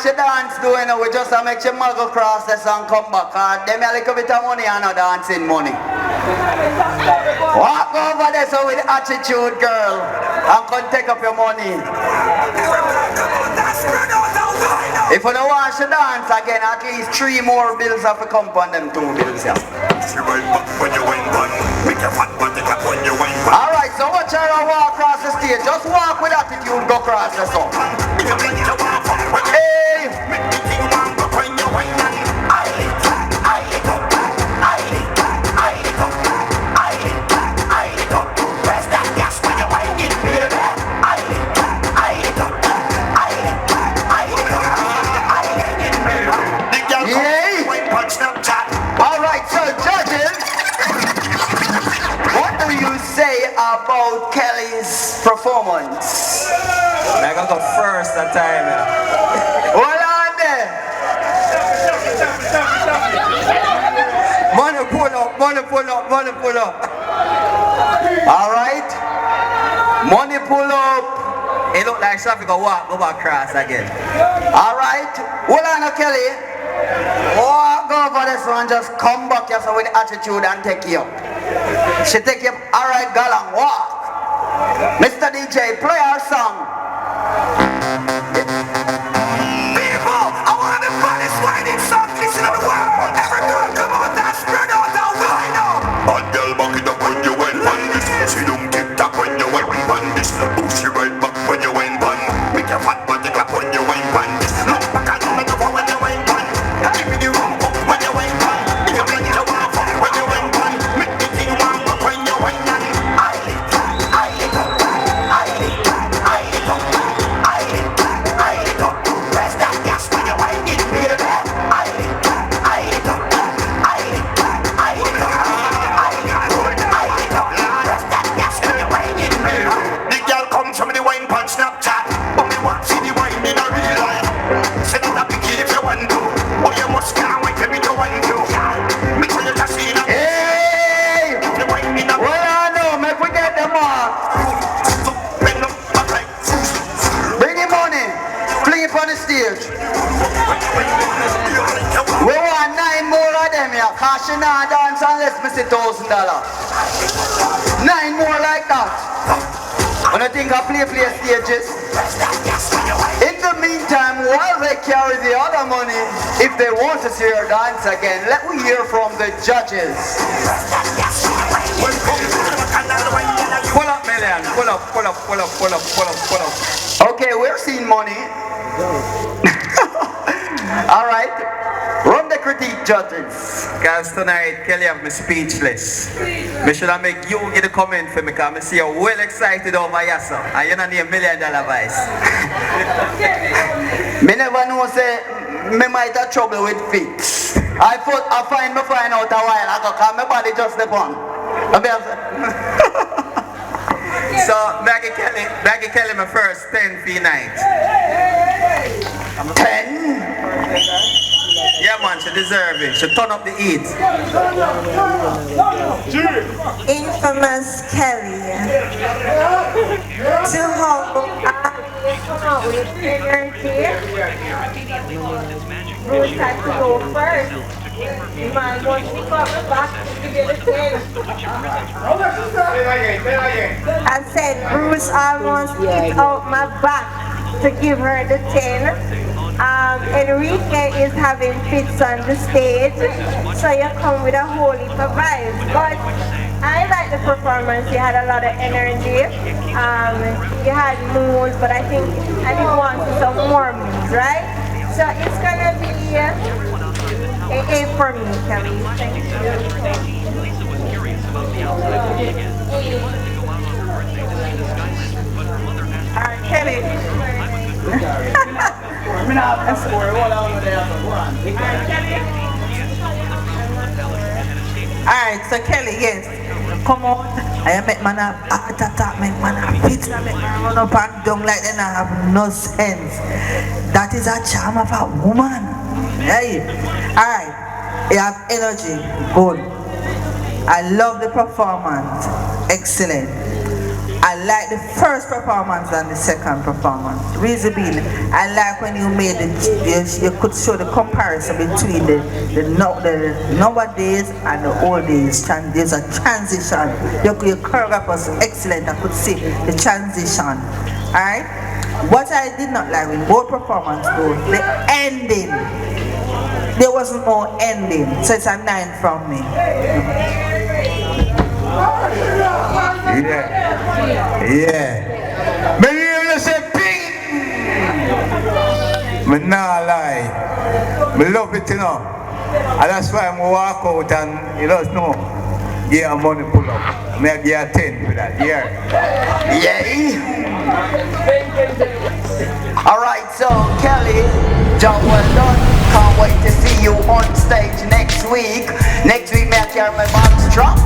make you dance doing it, we just make you muggle cross the song come back. Them a little bit of money and no dancing money. Walk over there so with attitude, girl, and come take up your money. If you don't want to dance again, at least 3 more bills have to come on them 2 bills. Yeah. Alright, so watch her walk across the stage. Just walk with attitude, go across the song. Hey! Alright, so judges, what do you say about Kelly's performance? I gotta go first that time. Hold on there. Money pull up, money pull up, money pull up. Alright. Money pull up. It look like something go back across again. Alright. Hold on, Kelly. Walk over this one, just come back here so with attitude and take you. She take you. Alright, Galang, walk. Mr. DJ, play our song. People, I want the baddest whining song listen to the world. Every girl come on, that's spread out down the line now. Bad girl, back it up when you went on this. She don't tick tock when you went on this. Push you right back when you went on. Make your fat body clap when you went on this. Look back and make it when you went on. Give me the room when you went on. Give me the warm up when you went on. Make the thing warm up when you went on. I lit up, I lit up, I lit up, I lit up, I lit up, I lit up. Press that gas when you went in, baby. I lit up, I lit up, I lit up, I lit up, I lit up, I lit up. Press that gas when you went in, baby. The girl comes from the wine pan Snapchat, but me want see the wine in a real life. Say that a picky if you want to. Oh, you must can't wait to me to want to. Make sure you just see that. Hey! The wine in a Well, I know, make we get them off. Bring him money. Fling it on the stage. We want 9 more of them here. Cause she not dance unless me see $1,000. 9 more like that. When I think I play stages. In the meantime, while they carry the other money, if they want to see her dance again, let me hear from the judges. Pull up, Million. Pull up, pull up, pull up, pull up, pull up, pull up. Okay, we're seeing money. Alright. Run the critique, judges. Guys, tonight, Kelly have me speechless. Me should have make you get a comment for me because I see you well excited over yourself. And you don't need $1 million advice. Me never know say me might have trouble with feet. I find out a while ago because my body just the one. So, Maggie Kelly my first 10 fee night. 10? Yeah man, she deserve it. She turn up the heat. Infamous Kelly. To hold with energy. Bruce had to go first. Man, once he got me back, he did the 10. I said Bruce almost hit out my back to give her the 10. Enrique is having fits on the stage, so you come with a whole heap of vibes. But I like the performance. You had a lot of energy. You had moves, but I think I did want some more moves, right? So it's gonna be a for me, Kelly. Thank you. Kelly. Alright, so Kelly, yes. Come on. I make man a heart attack, make man a fit, make man run up and down like they not have no sense. That is a charm of a woman. Hey. Alright. You have energy. Good. I love the performance. Excellent. I like the first performance than the second performance. Reason being, I like when you made you could show the comparison between the nowadays and the old days. There's a transition. Your choreographer was excellent. I could see the transition. Alright? What I did not like with both performances though, the ending. There wasn't no ending. So it's a 9 from me. Yeah. Me hear you say ping. Me nah lie. Me love it, you know. And that's why I walk out and you know, yeah, money pull up. Me I give a 10 for that, yeah. Alright, so Kelly, job well done. Can't wait to see you on stage next week. Next week, may I carry my box drop.